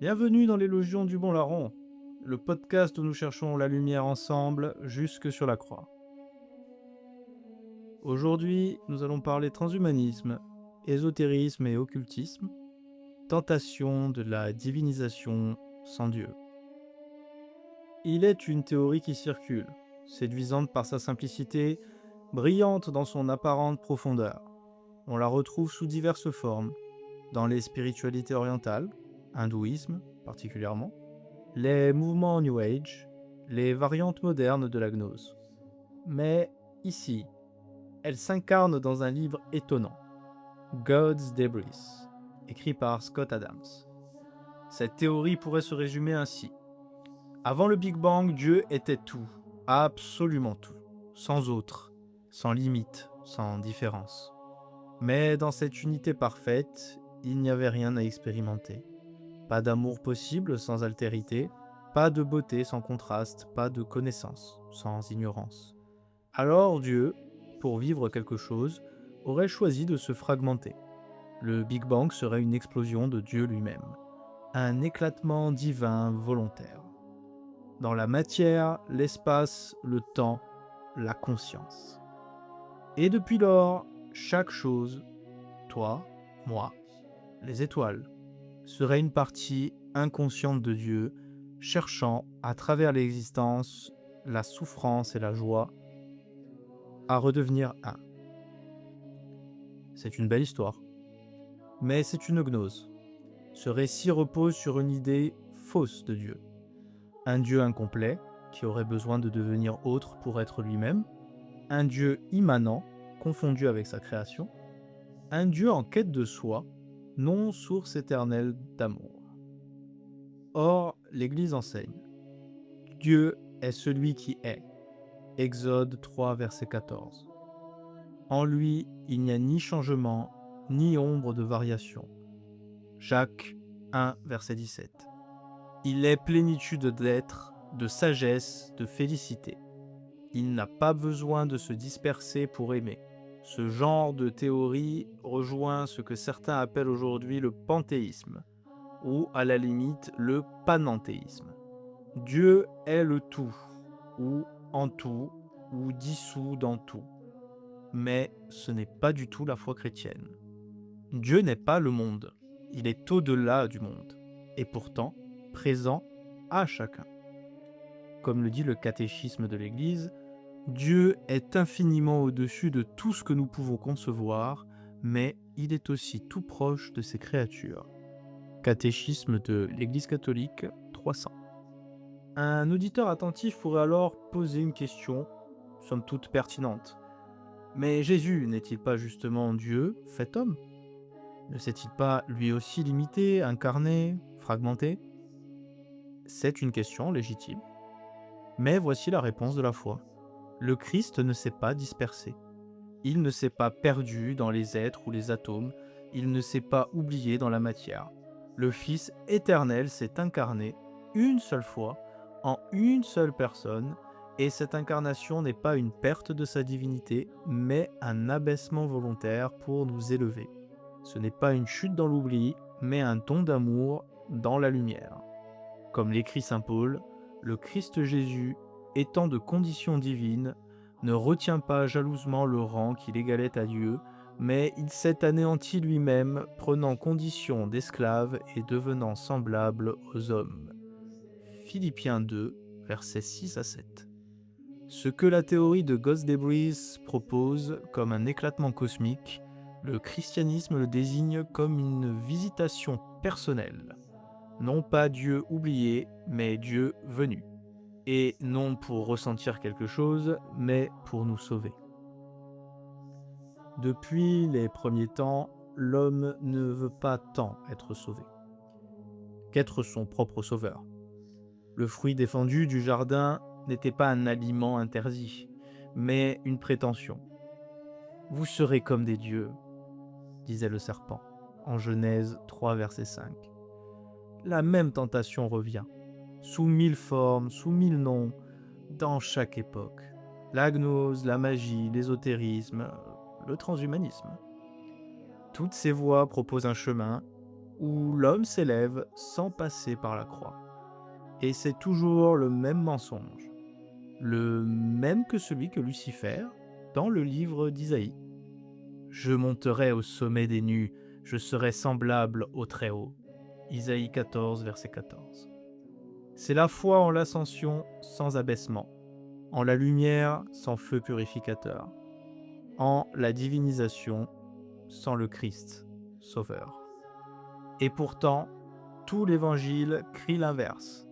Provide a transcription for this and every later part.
Bienvenue dans les Légions du Bon Larron, le podcast où nous cherchons la lumière ensemble jusque sur la croix. Aujourd'hui, nous allons parler transhumanisme, ésotérisme et occultisme, tentation de la divinisation sans Dieu. Il est une théorie qui circule, séduisante par sa simplicité, brillante dans son apparente profondeur. On la retrouve sous diverses formes, dans les spiritualités orientales, hindouisme particulièrement, les mouvements New Age, les variantes modernes de la gnose. Mais ici, elle s'incarne dans un livre étonnant, God's Debris, écrit par Scott Adams. Cette théorie pourrait se résumer ainsi. Avant le Big Bang, Dieu était tout, absolument tout, sans autre, sans limite, sans différence. Mais dans cette unité parfaite, il n'y avait rien à expérimenter. Pas d'amour possible sans altérité, pas de beauté sans contraste, pas de connaissance sans ignorance. Alors Dieu, pour vivre quelque chose, aurait choisi de se fragmenter. Le Big Bang serait une explosion de Dieu lui-même, un éclatement divin volontaire. Dans la matière, l'espace, le temps, la conscience. Et depuis lors, chaque chose, toi, moi, les étoiles, serait une partie inconsciente de Dieu, cherchant, à travers l'existence, la souffrance et la joie, à redevenir un. C'est une belle histoire. Mais c'est une gnose. Ce récit repose sur une idée fausse de Dieu. Un Dieu incomplet, qui aurait besoin de devenir autre pour être lui-même. Un Dieu immanent, confondu avec sa création. Un Dieu en quête de soi, non source éternelle d'amour. Or, l'Église enseigne. Dieu est celui qui est. Exode 3, verset 14. En lui, il n'y a ni changement, ni ombre de variation. Jacques 1, verset 17. Il est plénitude d'être, de sagesse, de félicité. Il n'a pas besoin de se disperser pour aimer. Ce genre de théorie rejoint ce que certains appellent aujourd'hui le panthéisme, ou à la limite le panenthéisme. Dieu est le tout, ou en tout, ou dissous dans tout. Mais ce n'est pas du tout la foi chrétienne. Dieu n'est pas le monde, il est au-delà du monde, et pourtant présent à chacun. Comme le dit le catéchisme de l'Église, Dieu est infiniment au-dessus de tout ce que nous pouvons concevoir, mais il est aussi tout proche de ses créatures. Catéchisme de l'Église catholique 300. Un auditeur attentif pourrait alors poser une question, somme toute pertinente. Mais Jésus n'est-il pas justement Dieu, fait homme ? Ne s'est-il pas lui aussi limité, incarné, fragmenté ? C'est une question légitime. Mais voici la réponse de la foi. Le Christ ne s'est pas dispersé. Il ne s'est pas perdu dans les êtres ou les atomes. Il ne s'est pas oublié dans la matière. Le Fils éternel s'est incarné une seule fois, en une seule personne, et cette incarnation n'est pas une perte de sa divinité, mais un abaissement volontaire pour nous élever. Ce n'est pas une chute dans l'oubli, mais un don d'amour dans la lumière. Comme l'écrit saint Paul, le Christ Jésus, étant de condition divine, ne retient pas jalousement le rang qu'il égalait à Dieu, mais il s'est anéanti lui-même, prenant condition d'esclave et devenant semblable aux hommes. Philippiens 2, versets 6 à 7. Ce que la théorie de God's Debris propose comme un éclatement cosmique, le christianisme le désigne comme une visitation personnelle. Non pas Dieu oublié, mais Dieu venu. Et non pour ressentir quelque chose, mais pour nous sauver. Depuis les premiers temps, l'homme ne veut pas tant être sauvé qu'être son propre sauveur. Le fruit défendu du jardin n'était pas un aliment interdit, mais une prétention. Vous serez comme des dieux, disait le serpent, en Genèse 3, verset 5. La même tentation revient, sous 1000 formes, sous 1000 noms, dans chaque époque. La gnose, la magie, l'ésotérisme, le transhumanisme. Toutes ces voies proposent un chemin où l'homme s'élève sans passer par la croix. Et c'est toujours le même mensonge, le même que celui que Lucifer dans le livre d'Isaïe. Je monterai au sommet des nues, je serai semblable au Très-Haut. Isaïe 14, verset 14. C'est la foi en l'ascension sans abaissement, en la lumière sans feu purificateur, en la divinisation sans le Christ, Sauveur. Et pourtant, tout l'Évangile crie l'inverse.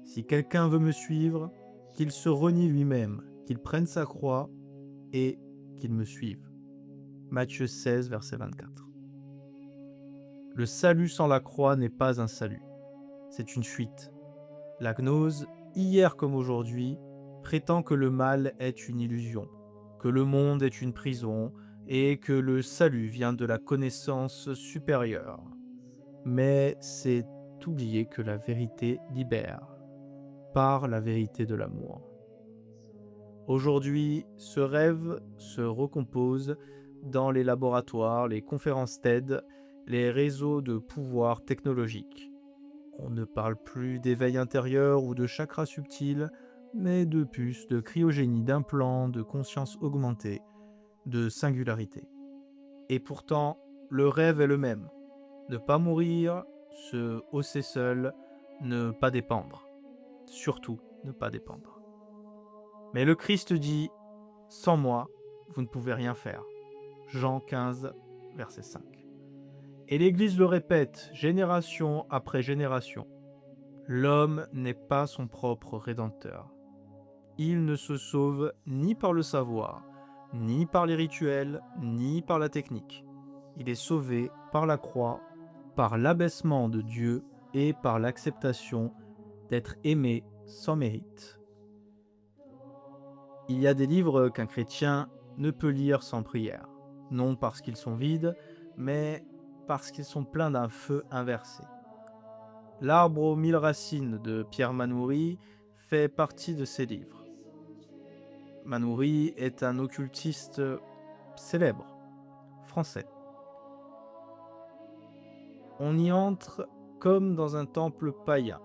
Si quelqu'un veut me suivre, qu'il se renie lui-même, qu'il prenne sa croix et qu'il me suive. Matthieu 16, verset 24. Le salut sans la croix n'est pas un salut, c'est une fuite. La gnose, hier comme aujourd'hui, prétend que le mal est une illusion, que le monde est une prison et que le salut vient de la connaissance supérieure. Mais c'est oublier que la vérité libère, par la vérité de l'amour. Aujourd'hui, ce rêve se recompose dans les laboratoires, les conférences TED, les réseaux de pouvoir technologique. On ne parle plus d'éveil intérieur ou de chakras subtils, mais de puces, de cryogénie, d'implants, de conscience augmentée, de singularité. Et pourtant, le rêve est le même. Ne pas mourir, se hausser seul, ne pas dépendre. Surtout, ne pas dépendre. Mais le Christ dit « Sans moi, vous ne pouvez rien faire ». Jean 15, verset 5. Et l'Église le répète, génération après génération. L'homme n'est pas son propre rédempteur. Il ne se sauve ni par le savoir, ni par les rituels, ni par la technique. Il est sauvé par la croix, par l'abaissement de Dieu et par l'acceptation d'être aimé sans mérite. Il y a des livres qu'un chrétien ne peut lire sans prière, non parce qu'ils sont vides, mais parce qu'ils sont pleins d'un feu inversé. L'arbre aux 1000 racines de Pierre Manoury fait partie de ces livres. Manoury est un occultiste célèbre, français. On y entre comme dans un temple païen.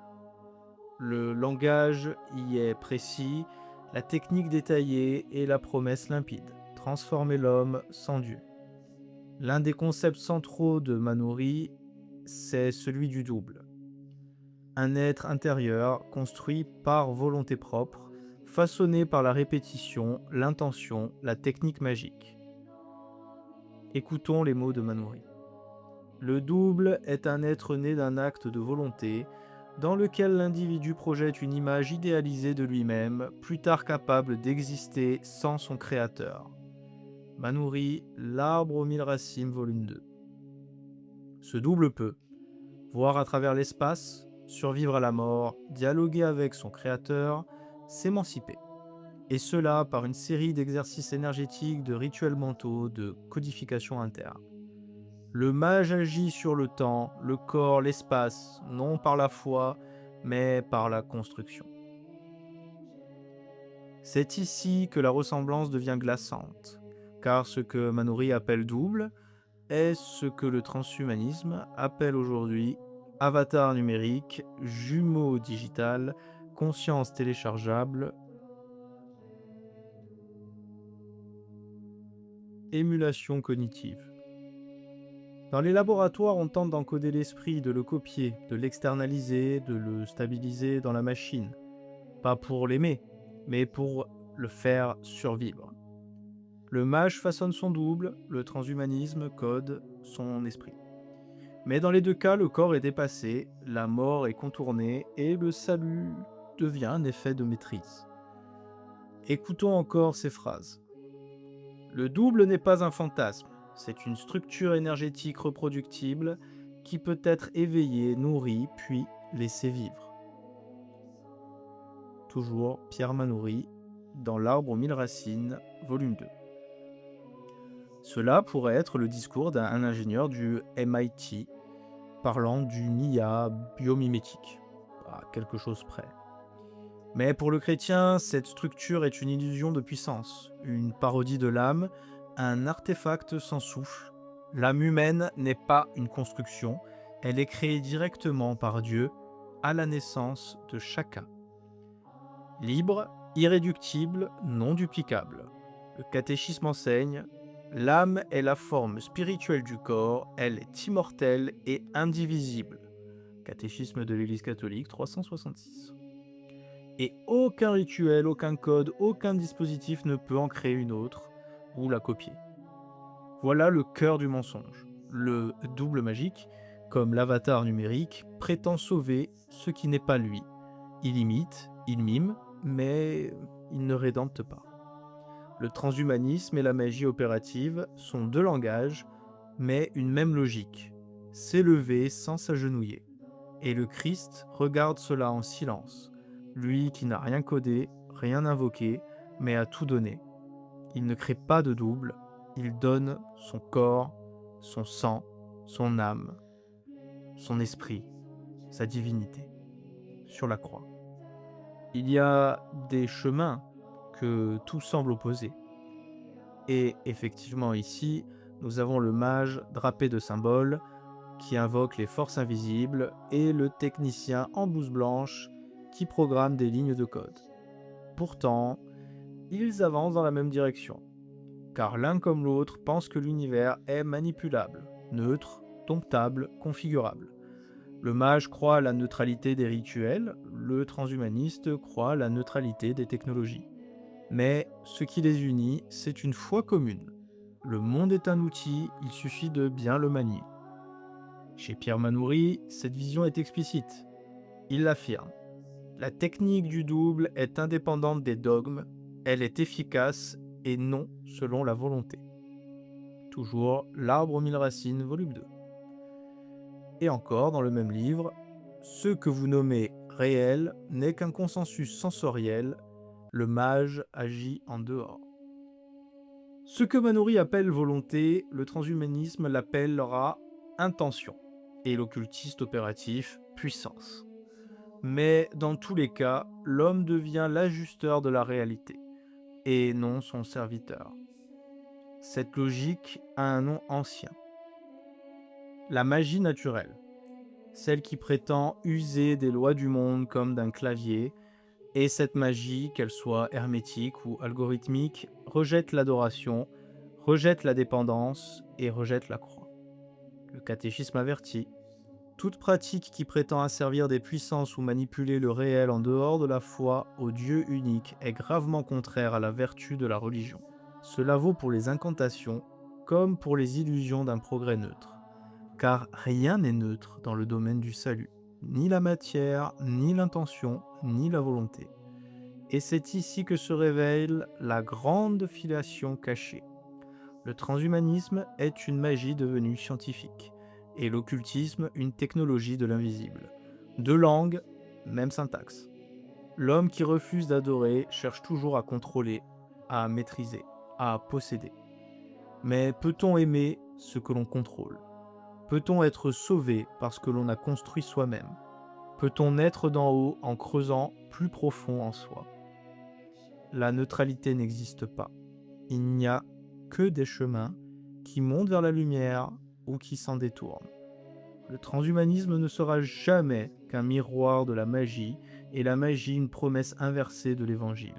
Le langage y est précis, la technique détaillée et la promesse limpide. Transformer l'homme sans Dieu. L'un des concepts centraux de Manoury, c'est celui du double. Un être intérieur construit par volonté propre, façonné par la répétition, l'intention, la technique magique. Écoutons les mots de Manoury. Le double est un être né d'un acte de volonté, dans lequel l'individu projette une image idéalisée de lui-même, plus tard capable d'exister sans son créateur. Manoury, L'arbre aux 1000 racines, volume 2. Ce double peut voir à travers l'espace, survivre à la mort, dialoguer avec son créateur, s'émanciper. Et cela par une série d'exercices énergétiques, de rituels mentaux, de codification interne. Le mage agit sur le temps, le corps, l'espace, non par la foi, mais par la construction. C'est ici que la ressemblance devient glaçante, car ce que Manoury appelle double est ce que le transhumanisme appelle aujourd'hui avatar numérique, jumeau digital, conscience téléchargeable, émulation cognitive. Dans les laboratoires, on tente d'encoder l'esprit, de le copier, de l'externaliser, de le stabiliser dans la machine. Pas pour l'aimer, mais pour le faire survivre. Le mage façonne son double, le transhumanisme code son esprit. Mais dans les deux cas, le corps est dépassé, la mort est contournée et le salut devient un effet de maîtrise. Écoutons encore ces phrases. Le double n'est pas un fantasme, c'est une structure énergétique reproductible qui peut être éveillée, nourrie, puis laissée vivre. Toujours Pierre Manoury, dans L'arbre aux 1000 racines, volume 2. Cela pourrait être le discours d'un ingénieur du MIT parlant d'une IA biomimétique, à quelque chose près. Mais pour le chrétien, cette structure est une illusion de puissance, une parodie de l'âme, un artefact sans souffle. L'âme humaine n'est pas une construction, Elle est créée directement par Dieu à la naissance de chacun. Libre, irréductible, non duplicable. Le catéchisme enseigne: l'âme est la forme spirituelle du corps, elle est immortelle et indivisible. Catéchisme de l'Église catholique 366. Et aucun rituel, aucun code, aucun dispositif ne peut en créer une autre ou la copier. Voilà le cœur du mensonge. Le double magique, comme l'avatar numérique, prétend sauver ce qui n'est pas lui. Il imite, il mime, mais il ne rédempte pas. Le transhumanisme et la magie opérative sont deux langages, mais une même logique: s'élever sans s'agenouiller. Et le Christ regarde cela en silence, lui qui n'a rien codé, rien invoqué, mais a tout donné. Il ne crée pas de double, il donne son corps, son sang, son âme, son esprit, sa divinité, sur la croix. Il y a des chemins que tout semble opposer. Et effectivement ici, nous avons le mage drapé de symboles qui invoque les forces invisibles et le technicien en blouse blanche qui programme des lignes de code. Pourtant, ils avancent dans la même direction, car l'un comme l'autre pense que l'univers est manipulable, neutre, domptable, configurable. Le mage croit à la neutralité des rituels, le transhumaniste croit à la neutralité des technologies. Mais ce qui les unit, c'est une foi commune. Le monde est un outil, il suffit de bien le manier. Chez Pierre Manoury, cette vision est explicite. Il l'affirme: la technique du double est indépendante des dogmes, elle est efficace et non selon la volonté. Toujours L'Arbre aux 1000 racines, volume 2. Et encore dans le même livre, ce que vous nommez réel n'est qu'un consensus sensoriel, le mage agit en dehors. Ce que Manoury appelle volonté, le transhumanisme l'appellera intention, et l'occultiste opératif puissance. Mais dans tous les cas, l'homme devient l'ajusteur de la réalité, et non son serviteur. Cette logique a un nom ancien: la magie naturelle, celle qui prétend user des lois du monde comme d'un clavier, et cette magie, qu'elle soit hermétique ou algorithmique, rejette l'adoration, rejette la dépendance et rejette la croix. Le catéchisme avertit: toute pratique qui prétend asservir des puissances ou manipuler le réel en dehors de la foi au Dieu unique est gravement contraire à la vertu de la religion. Cela vaut pour les incantations comme pour les illusions d'un progrès neutre. Car rien n'est neutre dans le domaine du salut, ni la matière, ni l'intention, ni la volonté. Et c'est ici que se révèle la grande filiation cachée. Le transhumanisme est une magie devenue scientifique, et l'occultisme une technologie de l'invisible. Deux langues, même syntaxe. L'homme qui refuse d'adorer cherche toujours à contrôler, à maîtriser, à posséder. Mais peut-on aimer ce que l'on contrôle? Peut-on être sauvé parce que l'on a construit soi-même? Peut-on naître d'en haut en creusant plus profond en soi? La neutralité n'existe pas. Il n'y a que des chemins qui montent vers la lumière ou qui s'en détournent. Le transhumanisme ne sera jamais qu'un miroir de la magie, et la magie une promesse inversée de l'évangile.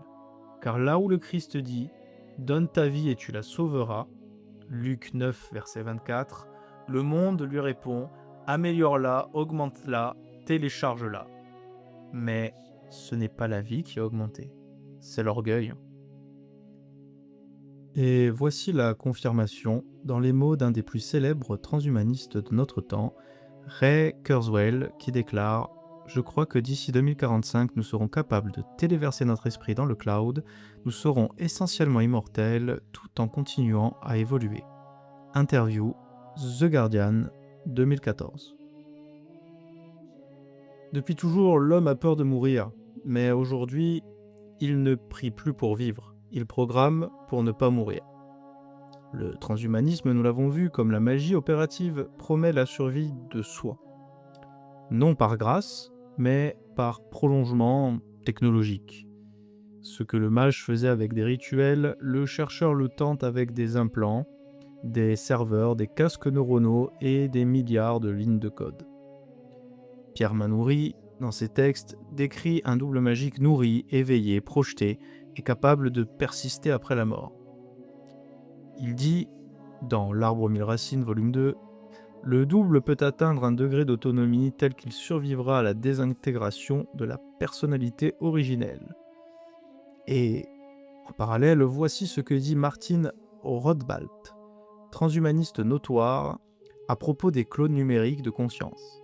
Car là où le Christ dit « Donne ta vie et tu la sauveras », Luc 9, verset 24, le monde lui répond « Améliore-la, augmente-la, télécharge-la ». Mais ce n'est pas la vie qui a augmenté, c'est l'orgueil. Et voici la confirmation dans les mots d'un des plus célèbres transhumanistes de notre temps, Ray Kurzweil, qui déclare: je crois que d'ici 2045, nous serons capables de téléverser notre esprit dans le cloud, nous serons essentiellement immortels tout en continuant à évoluer. Interview, The Guardian, 2014. Depuis toujours, l'homme a peur de mourir, mais aujourd'hui, il ne prie plus pour vivre, il programme pour ne pas mourir. Le transhumanisme, nous l'avons vu, comme la magie opérative, promet la survie de soi. Non par grâce, mais par prolongement technologique. Ce que le mage faisait avec des rituels, le chercheur le tente avec des implants, des serveurs, des casques neuronaux et des milliards de lignes de code. Pierre Manoury, dans ses textes, décrit un double magique nourri, éveillé, projeté et capable de persister après la mort. Il dit, dans L'Arbre aux mille racines, volume 2, « Le double peut atteindre un degré d'autonomie tel qu'il survivra à la désintégration de la personnalité originelle. » Et en parallèle, voici ce que dit Martin Rothbald, transhumaniste notoire, à propos des clones numériques de conscience.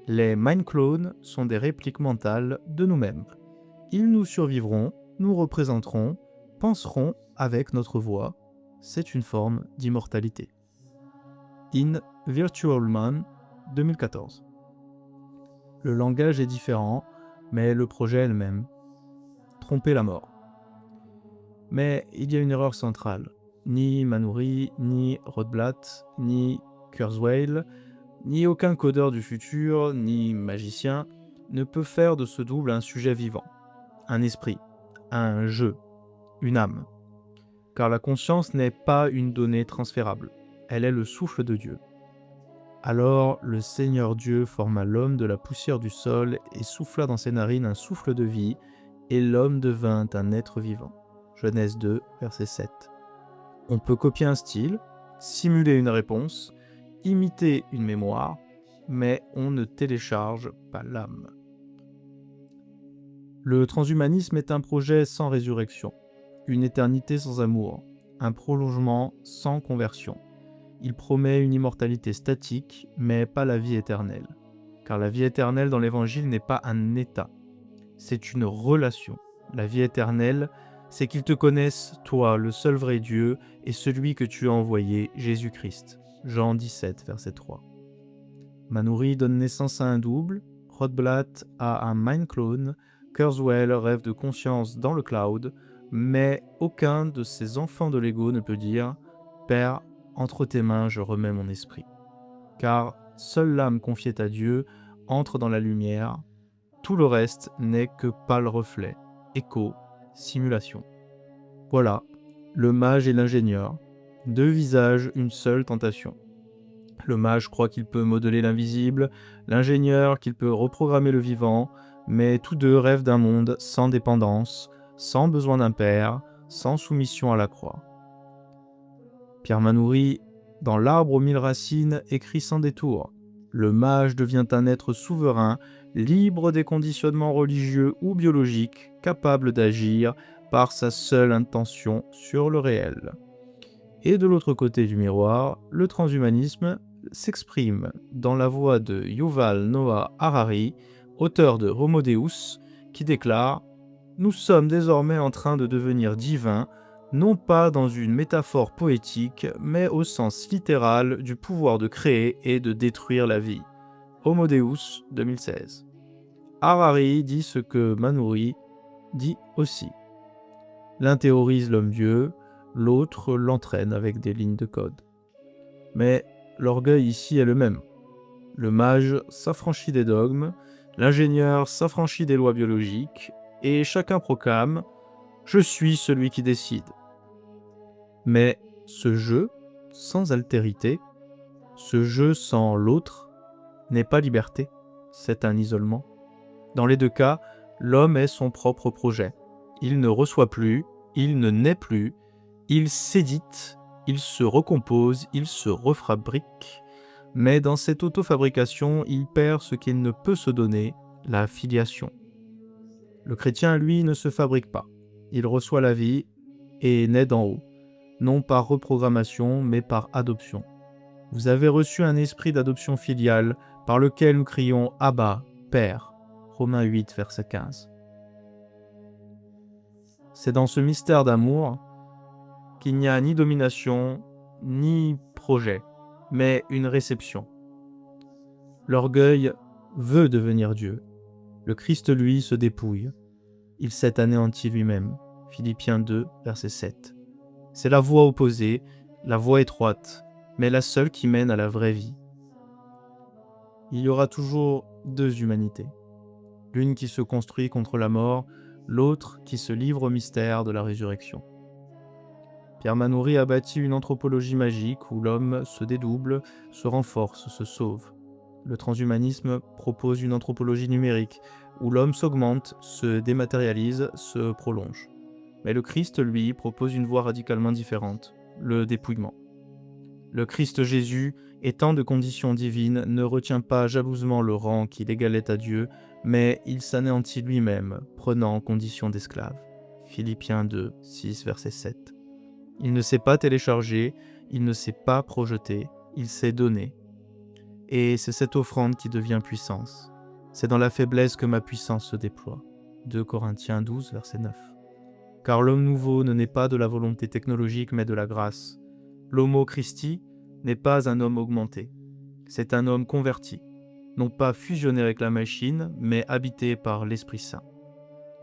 Les mind clones sont des répliques mentales de nous-mêmes. Ils nous survivront, nous représenteront, penseront avec notre voix. C'est une forme d'immortalité. In Virtual Man, 2014. Le langage est différent, mais le projet est le même. Tromper la mort. Mais il y a une erreur centrale. Ni Manoury, ni Rothblatt, ni Kurzweil, ni aucun codeur du futur, ni magicien ne peut faire de ce double un sujet vivant, un esprit, un jeu, une âme. Car la conscience n'est pas une donnée transférable, elle est le souffle de Dieu. Alors le Seigneur Dieu forma l'homme de la poussière du sol et souffla dans ses narines un souffle de vie, et l'homme devint un être vivant. Genèse 2, verset 7. On peut copier un style, simuler une réponse, imiter une mémoire, mais on ne télécharge pas l'âme. Le transhumanisme est un projet sans résurrection, une éternité sans amour, un prolongement sans conversion. Il promet une immortalité statique, mais pas la vie éternelle. Car la vie éternelle dans l'Évangile n'est pas un état, c'est une relation. La vie éternelle, c'est qu'ils te connaissent, toi, le seul vrai Dieu, et celui que tu as envoyé, Jésus-Christ. Jean 17, verset 3. Manoury donne naissance à un double, Rothblatt a un mind clone, Kurzweil rêve de conscience dans le cloud, mais aucun de ces enfants de l'ego ne peut dire « Père, entre tes mains, je remets mon esprit ». Car seule l'âme confiée à Dieu entre dans la lumière, tout le reste n'est que pâle reflet, écho, simulation. Voilà, le mage et l'ingénieur, deux visages, une seule tentation. Le mage croit qu'il peut modeler l'invisible, l'ingénieur qu'il peut reprogrammer le vivant, mais tous deux rêvent d'un monde sans dépendance, sans besoin d'un père, sans soumission à la croix. Pierre Manoury, dans L'Arbre aux mille racines, écrit sans détour. Le mage devient un être souverain, libre des conditionnements religieux ou biologiques, capable d'agir par sa seule intention sur le réel. Et de l'autre côté du miroir, le transhumanisme s'exprime dans la voix de Yuval Noah Harari, auteur de Homo Deus, qui déclare « Nous sommes désormais en train de devenir divins, non pas dans une métaphore poétique, mais au sens littéral du pouvoir de créer et de détruire la vie. » Homo Deus, 2016. Harari dit ce que Manoury dit aussi. L'un théorise l'homme-dieu, l'autre l'entraîne avec des lignes de code. Mais l'orgueil ici est le même. Le mage s'affranchit des dogmes, l'ingénieur s'affranchit des lois biologiques, et chacun proclame « Je suis celui qui décide ». Mais ce jeu, sans altérité, ce jeu sans l'autre, n'est pas liberté, c'est un isolement. Dans les deux cas, l'homme est son propre projet. Il ne reçoit plus, il ne naît plus, il s'édite, il se recompose, il se refabrique, mais dans cette autofabrication, il perd ce qu'il ne peut se donner, la filiation. Le chrétien, lui, ne se fabrique pas. Il reçoit la vie et naît d'en haut, non par reprogrammation, mais par adoption. Vous avez reçu un esprit d'adoption filiale par lequel nous crions « Abba, Père » Romains 8, verset 15. C'est dans ce mystère d'amour qu'il n'y a ni domination, ni projet, mais une réception. L'orgueil veut devenir Dieu. Le Christ, lui, se dépouille. Il s'est anéanti lui-même. Philippiens 2, verset 7. C'est la voie opposée, la voie étroite, mais la seule qui mène à la vraie vie. Il y aura toujours deux humanités. L'une qui se construit contre la mort, l'autre qui se livre au mystère de la résurrection. Pierre Manoury a bâti une anthropologie magique où l'homme se dédouble, se renforce, se sauve. Le transhumanisme propose une anthropologie numérique, où l'homme s'augmente, se dématérialise, se prolonge. Mais le Christ, lui, propose une voie radicalement différente, le dépouillement. Le Christ Jésus, étant de condition divine, ne retient pas jalousement le rang qui l'égalait à Dieu, mais il s'anéantit lui-même, prenant condition d'esclave. Philippiens 2, 6, verset 7. Il ne s'est pas téléchargé, il ne s'est pas projeté, il s'est donné. Et c'est cette offrande qui devient puissance. C'est dans la faiblesse que ma puissance se déploie. 2 Corinthiens 12, verset 9. Car l'homme nouveau ne naît pas de la volonté technologique mais de la grâce. L'homo Christi n'est pas un homme augmenté. C'est un homme converti, non pas fusionné avec la machine, mais habité par l'Esprit Saint.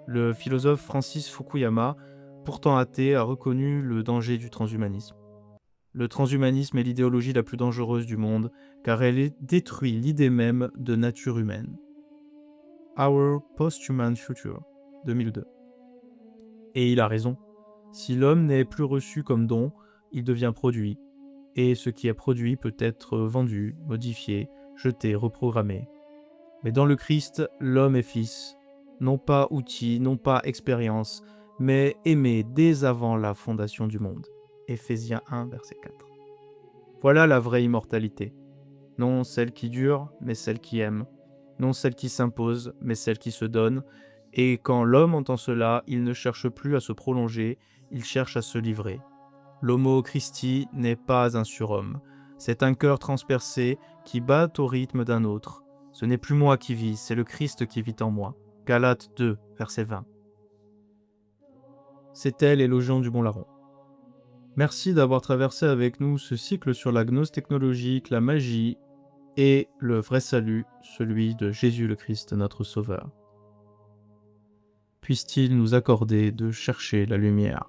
Le philosophe Francis Fukuyama, pourtant athée, a reconnu le danger du transhumanisme. Le transhumanisme est l'idéologie la plus dangereuse du monde, car elle détruit l'idée même de nature humaine. Our Post-Human Future, 2002. Et il a raison. Si l'homme n'est plus reçu comme don, il devient produit. Et ce qui est produit peut être vendu, modifié, jeté, reprogrammé. Mais dans le Christ, l'homme est fils, non pas outil, non pas expérience, mais aimé dès avant la fondation du monde. Éphésiens 1, verset 4. Voilà la vraie immortalité. Non celle qui dure, mais celle qui aime. Non celle qui s'impose, mais celle qui se donne. Et quand l'homme entend cela, il ne cherche plus à se prolonger, il cherche à se livrer. L'Homo Christi n'est pas un surhomme. C'est un cœur transpercé qui bat au rythme d'un autre. Ce n'est plus moi qui vis, c'est le Christ qui vit en moi. Galates 2, verset 20. C'était l'élogion du bon larron. Merci d'avoir traversé avec nous ce cycle sur la gnose technologique, la magie et le vrai salut, celui de Jésus le Christ, notre Sauveur. Puisse-t-il nous accorder de chercher la lumière,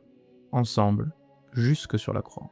ensemble, jusque sur la croix.